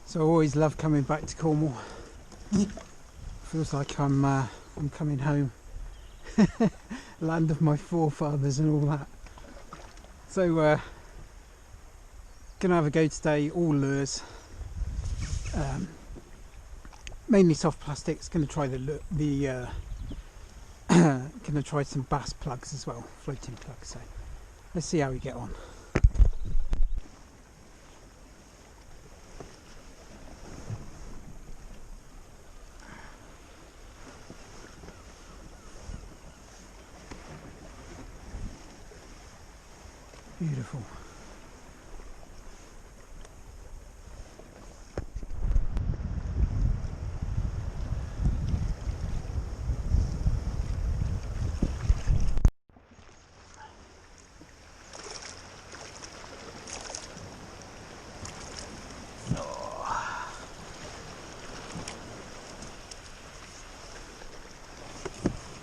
So I always love coming back to Cornwall. Feels like I'm coming home. Land of my forefathers and all that. So gonna have a go today, all lures. Mainly soft plastics. Gonna try gonna try some bass plugs as well, floating plugs. So let's see how we get on. Beautiful.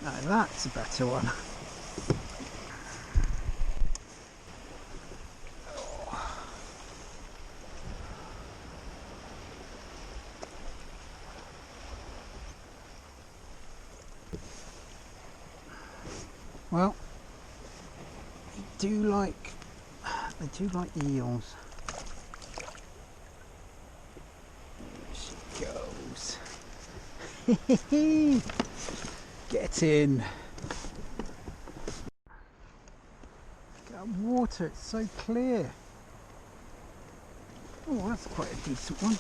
Now that's a better one. Well, they do like eels. There she goes. Get in. Look at that water, it's so clear. Oh, that's quite a decent one.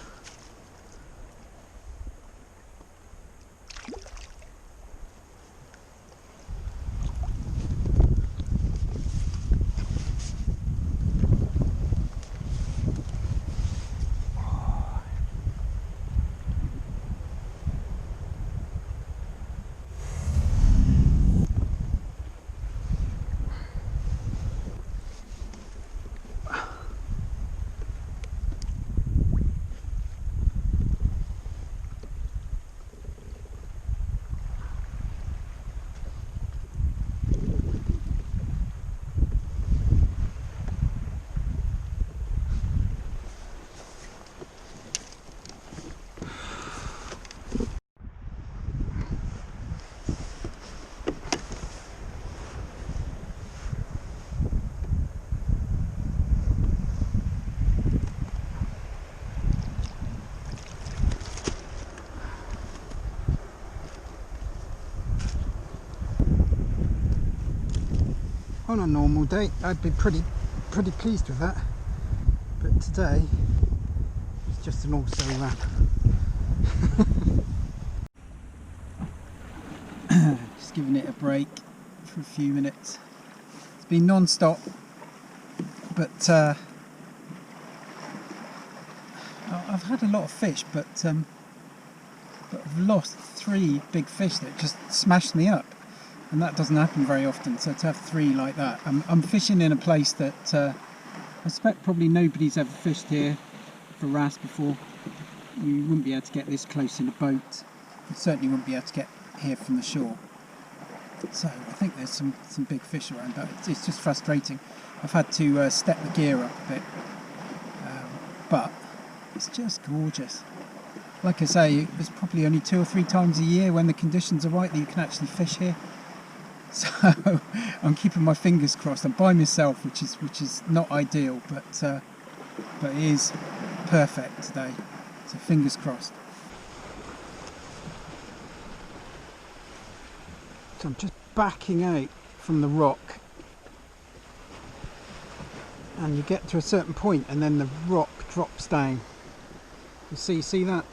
On a normal day I'd be pretty pleased with that, but today it's just an also ran. Just giving it a break for a few minutes. It's been non-stop, but I've had a lot of fish, but I've lost 3 big fish that just smashed me up. And that doesn't happen very often, so to have 3 like that. I'm fishing in a place that I suspect probably nobody's ever fished here for wrasse before. You wouldn't be able to get this close in a boat. You certainly wouldn't be able to get here from the shore. So I think there's some big fish around, but it's just frustrating. I've had to step the gear up a bit, but it's just gorgeous. Like I say, there's probably only 2 or 3 times a year when the conditions are right that you can actually fish here. So I'm keeping my fingers crossed. I'm by myself, which is not ideal, but it is perfect today. So fingers crossed. So I'm just backing out from the rock, and you get to a certain point, and then the rock drops down. You see that?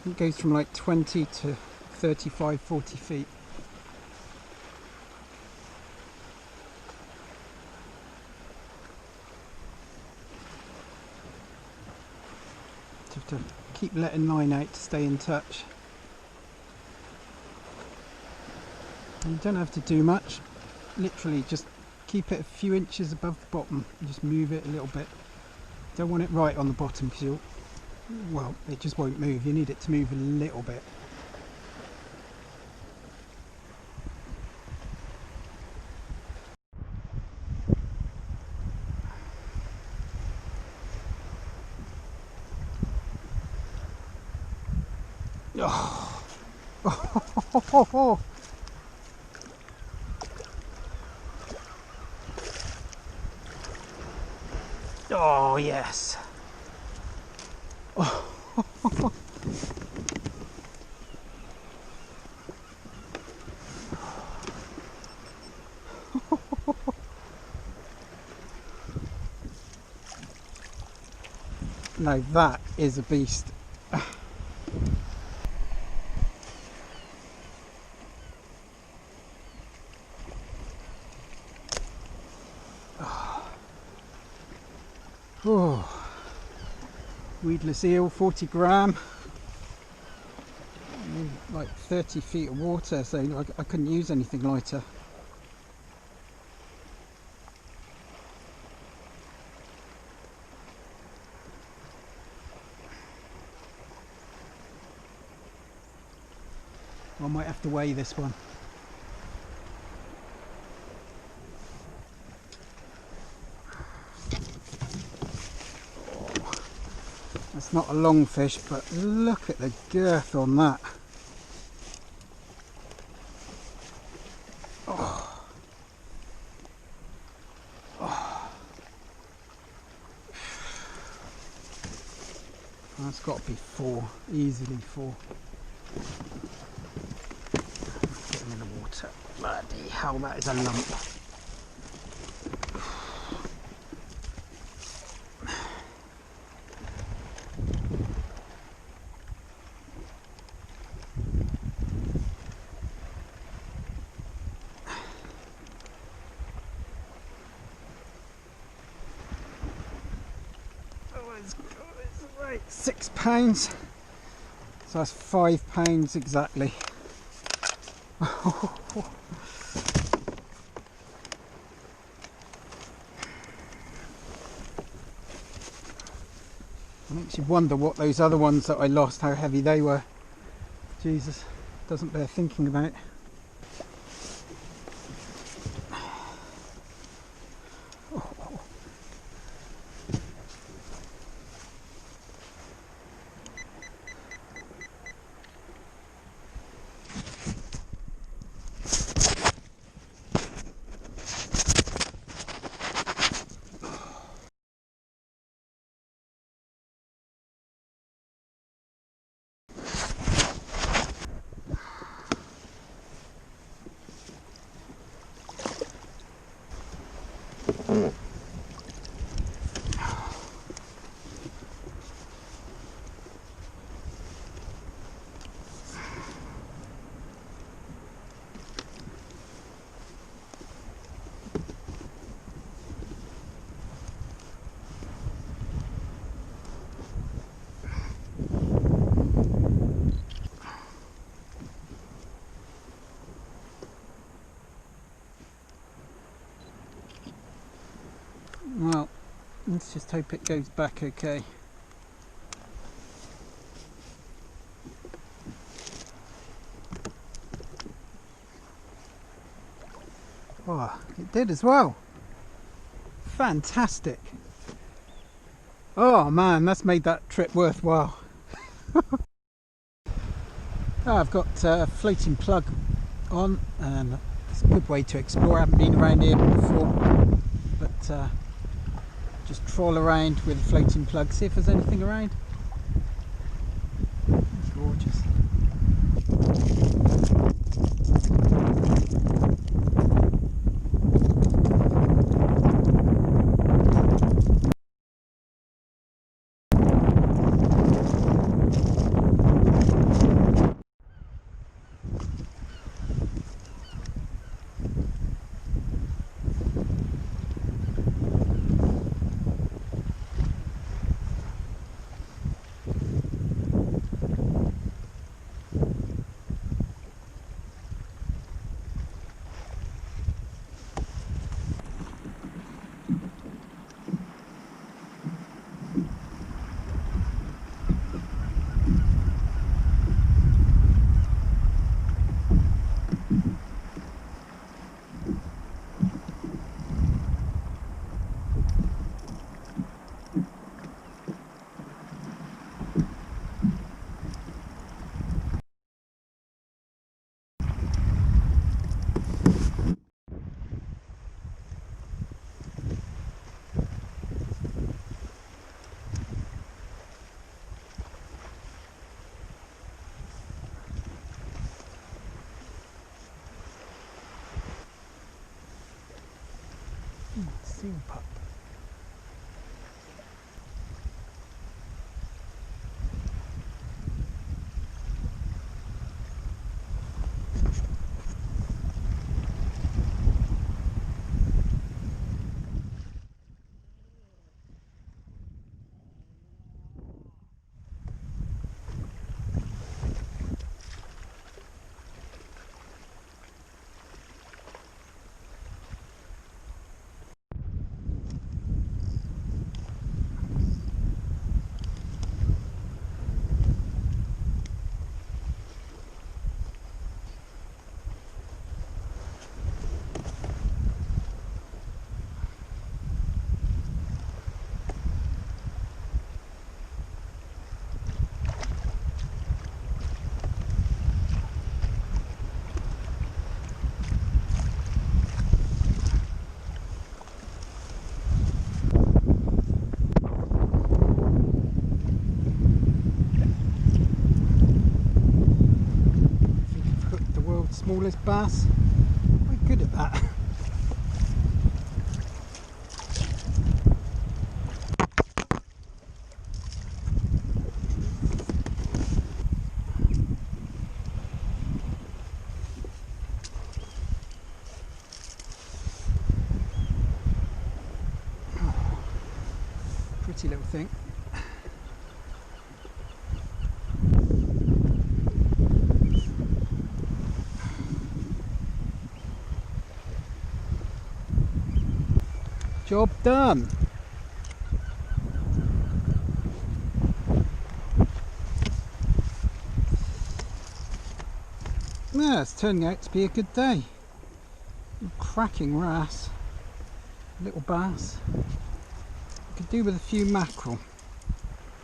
It goes from like 20 to 35, 40 feet. Have to keep letting line out to stay in touch. And you don't have to do much, literally just keep it a few inches above the bottom and just move it a little bit. Don't want it right on the bottom because it just won't move. You need it to move a little bit. Oh, oh. Oh yes. Oh. No, that is a beast. Oh. Weedless eel, 40 gram. Like 30 feet of water, so I couldn't use anything lighter. I might have to weigh this one. That's not a long fish, but look at the girth on that. Oh. Oh. That's got to be 4, easily 4. Get him in the water. Bloody hell, that is a lump. Right, 6 pounds. So that's 5 pounds exactly. It makes you wonder what those other ones that I lost, how heavy they were. Jesus, doesn't bear thinking about. Well, let's just hope it goes back okay. Oh, it did as well. Fantastic. Oh man, that's made that trip worthwhile. I've got a floating plug on, and it's a good way to explore. I haven't been around here before, but just trawl around with a floating plug, see if there's anything around. It's gorgeous. Seal pup. Smallest bass. Quite good at that. Oh, pretty little thing. Job done. Yeah, it's turning out to be a good day. Cracking wrasse, little bass. Could do with a few mackerel.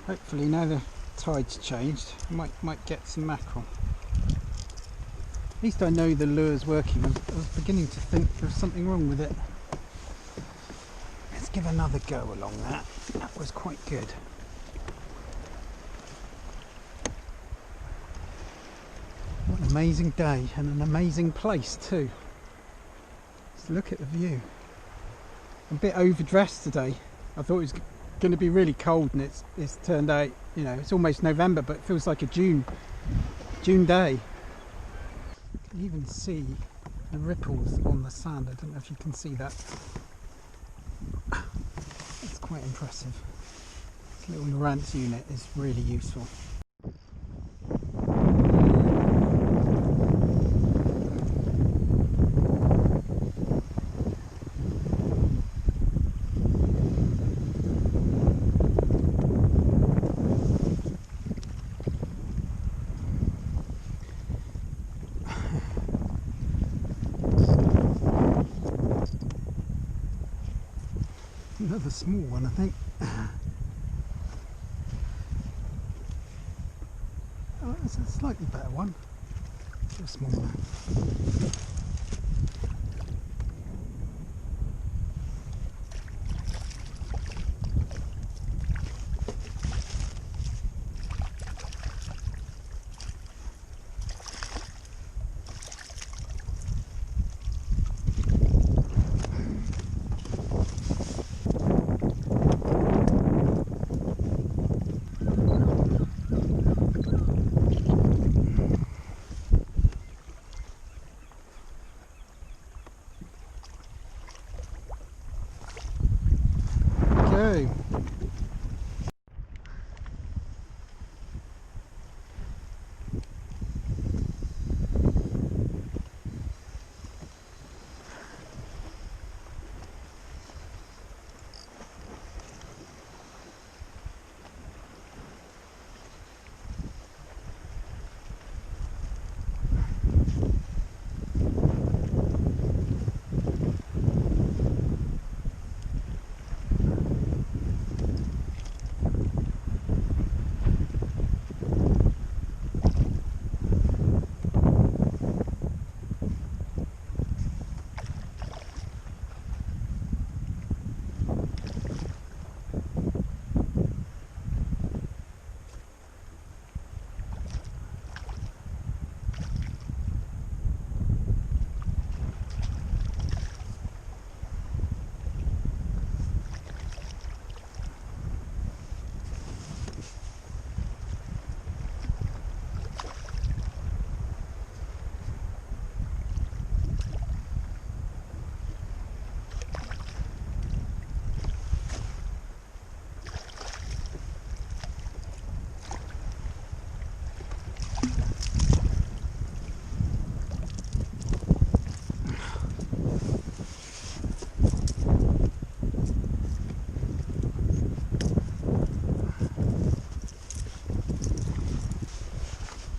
Hopefully now the tide's changed, might get some mackerel. At least I know the lure's working. I was beginning to think there was something wrong with it. Let's give another go along that. That was quite good. What an amazing day and an amazing place too. Just look at the view. I'm a bit overdressed today. I thought it was going to be really cold and it's turned out, you know, it's almost November but it feels like a June day. You can even see the ripples on the sand. I don't know if you can see that. It's quite impressive. This little Lowrance unit is really useful. Another small one, I think. Oh, it's a slightly better one. A smaller. Okay.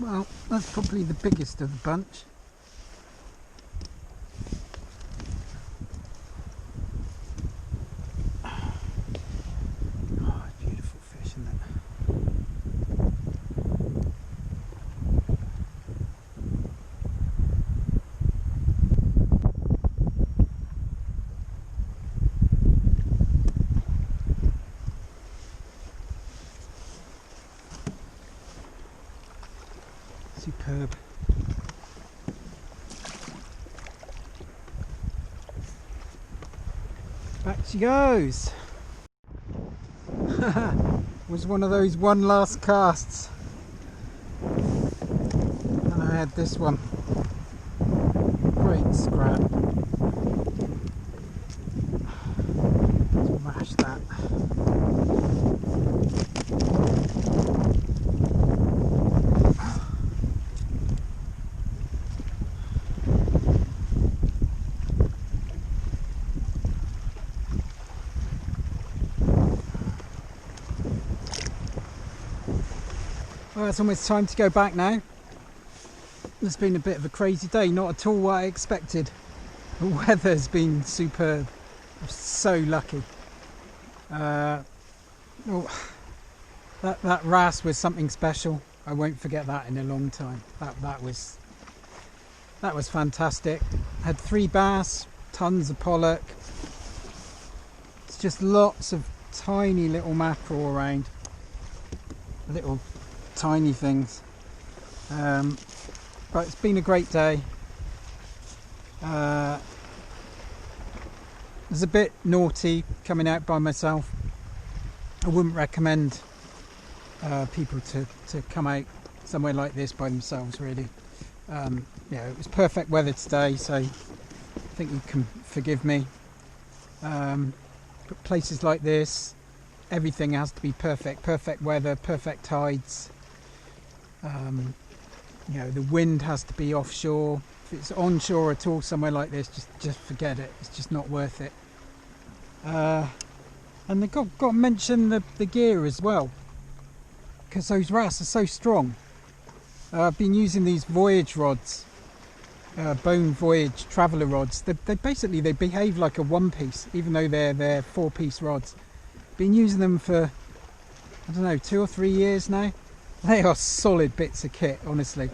Well, that's probably the biggest of the bunch. Oh, beautiful fish, isn't it? Superb. Back she goes. Was one of those one last casts, and I had this one. Great scrap. Smash that. Well, it's almost time to go back now. It's been a bit of a crazy day, not at all what I expected. The weather's been superb. I'm so lucky. That wrasse was something special. I won't forget that in a long time. That was fantastic. Had 3 bass, tons of pollock. It's just lots of tiny little mackerel around. Little tiny things, but it's been a great day. It was a bit naughty coming out by myself. I wouldn't recommend people to come out somewhere like this by themselves, really. Yeah, it was perfect weather today, so I think you can forgive me. But places like this, everything has to be perfect weather, perfect tides. You know, the wind has to be offshore. If it's onshore at all somewhere like this, just forget it. It's just not worth it. And they've got to mention the gear as well, because those wrasse are so strong. I've been using these Voyage rods, Bone Voyage traveller rods. They basically behave like a one-piece, even though they're 4-piece rods. Been using them for, I don't know, 2 or 3 years now. They are solid bits of kit, honestly.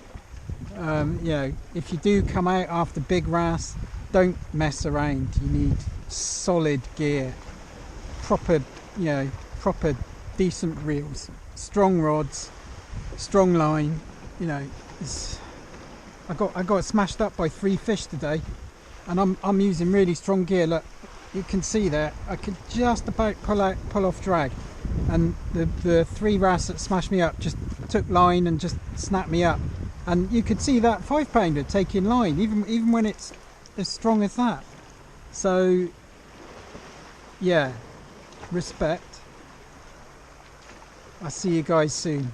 You know, if you do come out after big wrasse, don't mess around. You need solid gear, proper, you know, proper decent reels, strong rods, strong line. You know, I got smashed up by 3 fish today, and I'm using really strong gear. Look, you can see there, I could just about pull off drag, and the 3 wrasse that smashed me up just took line and just snapped me up. And you could see that 5-pounder taking line, even when it's as strong as that. So yeah, respect. I'll see you guys soon.